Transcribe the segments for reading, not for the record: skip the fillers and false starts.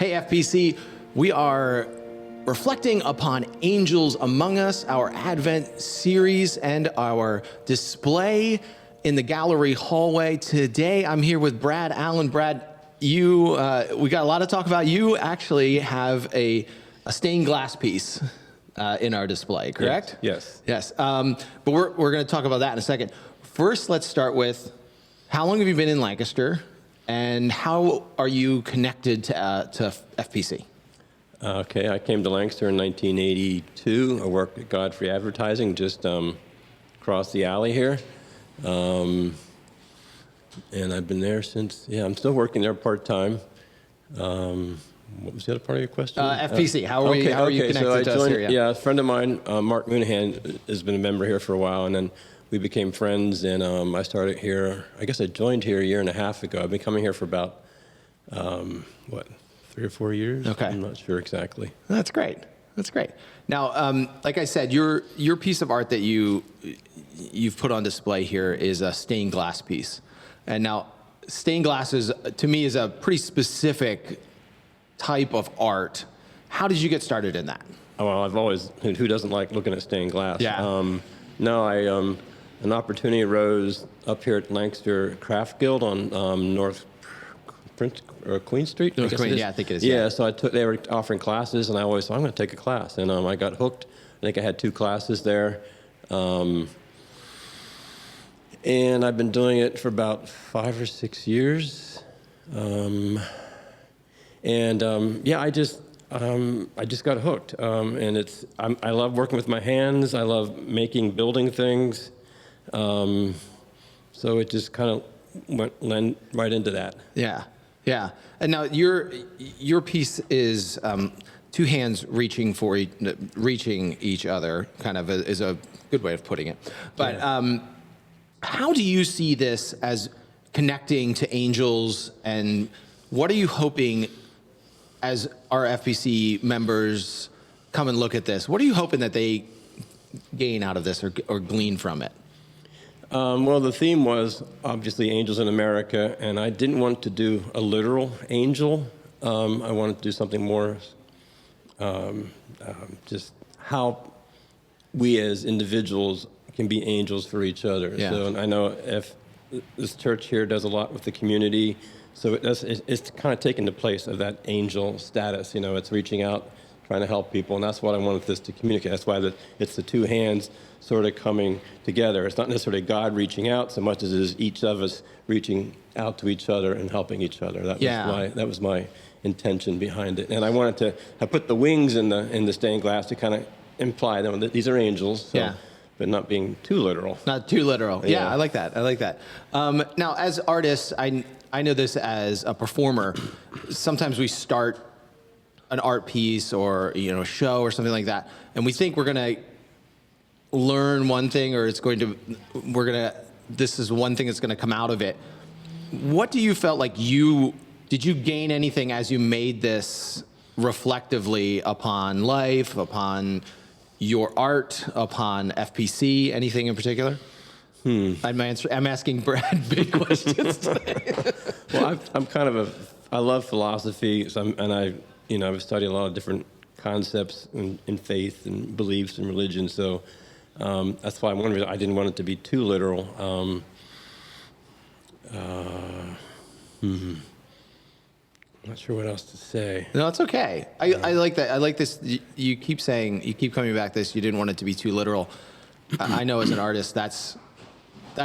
Hey, FPC, we are reflecting upon Angels Among Us, our Advent series, and our display in the gallery hallway. Today, I'm here with Brad Allen. Brad, we got a lot to talk about. You actually have a stained glass piece in our display, correct? Yes. Yes. But we're going to talk about that in a second. First, let's start with how long have you been in Lancaster, and how are you connected to FPC? Okay, I came to Lancaster in 1982. I worked at Godfrey Advertising just across the alley here. And I've been there since, I'm still working there part-time. What was the other part of your question? FPC, how are you connected so to us here? Yeah, a friend of mine, Mark Moonahan, has been a member here for a while, and then we became friends, and I started here, I guess I joined here a year and a half ago. I've been coming here for about, 3 or 4 years? Okay. I'm not sure exactly. That's great. That's great. Now, like I said, your piece of art that you've put on display here is a stained glass piece. And now, stained glass to me is a pretty specific type of art. How did you get started in that? Oh, well, I've always, who doesn't like looking at stained glass? Yeah. An opportunity arose up here at Lancaster Craft Guild on North Queen Street. North Queen, I think it is. Yeah, so they were offering classes, and I always thought, I'm going to take a class. And I got hooked. I think I had 2 classes there. And I've been doing it for about 5 or 6 years. I just got hooked. I love working with my hands. I love building things. So it just kind of led right into that. Yeah, yeah. And now your piece is 2 hands reaching each other. Kind of is a good way of putting it. But how do you see this as connecting to angels, and what are you hoping as our FPC members come and look at this? What are you hoping that they gain out of this or glean from it? Well, the theme was obviously Angels in America, and I didn't want to do a literal angel. I wanted to do something more just how we as individuals can be angels for each other. Yeah. So I know if this church here does a lot with the community, so it's kind of taken the place of that angel status. It's reaching out, trying to help people, and that's what I wanted this to communicate. That's why it's the 2 hands sort of coming together. It's not necessarily God reaching out so much as it is each of us reaching out to each other and helping each other. That was my intention behind it. And I wanted to put the wings in the stained glass to kind of imply that these are angels. So, yeah. But not being too literal. Not too literal. Yeah, I like that. Now, as artists, I know this as a performer. Sometimes we start an art piece or a show or something like that, and we think we're gonna learn one thing, or this is one thing that's gonna come out of it. What do you felt like did you gain anything as you made this reflectively upon life, upon your art, upon FPC, anything in particular? I'm asking Brad big questions today. Well, I love philosophy, I've studied a lot of different concepts in faith and beliefs and religion, so that's why one reason I didn't want it to be too literal. I'm not sure what else to say. No, it's okay. I like that. I like this. You keep coming back to this. You didn't want it to be too literal. I know as an artist, that's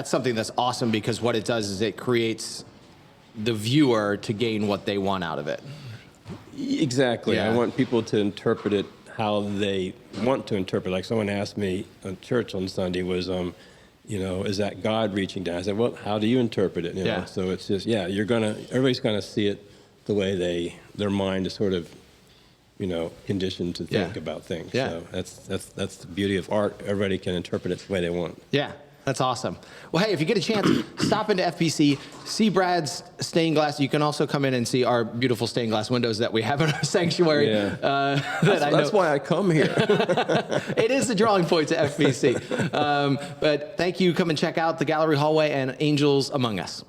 something that's awesome, because what it does is it creates the viewer to gain what they want out of it. Exactly. Yeah. I want people to interpret it how they want to interpret it. Like someone asked me at church on Sunday was, is that God reaching down? I said, well, how do you interpret it? Yeah. So it's just, everybody's gonna see it the way their mind is sort of, conditioned to think about things. Yeah. So that's the beauty of art. Everybody can interpret it the way they want. Yeah. That's awesome. Well, hey, if you get a chance, stop into FPC, see Brad's stained glass. You can also come in and see our beautiful stained glass windows that we have in our sanctuary. Yeah. That's why I come here. It is the drawing point to FPC. But thank you. Come and check out the gallery hallway and Angels Among Us.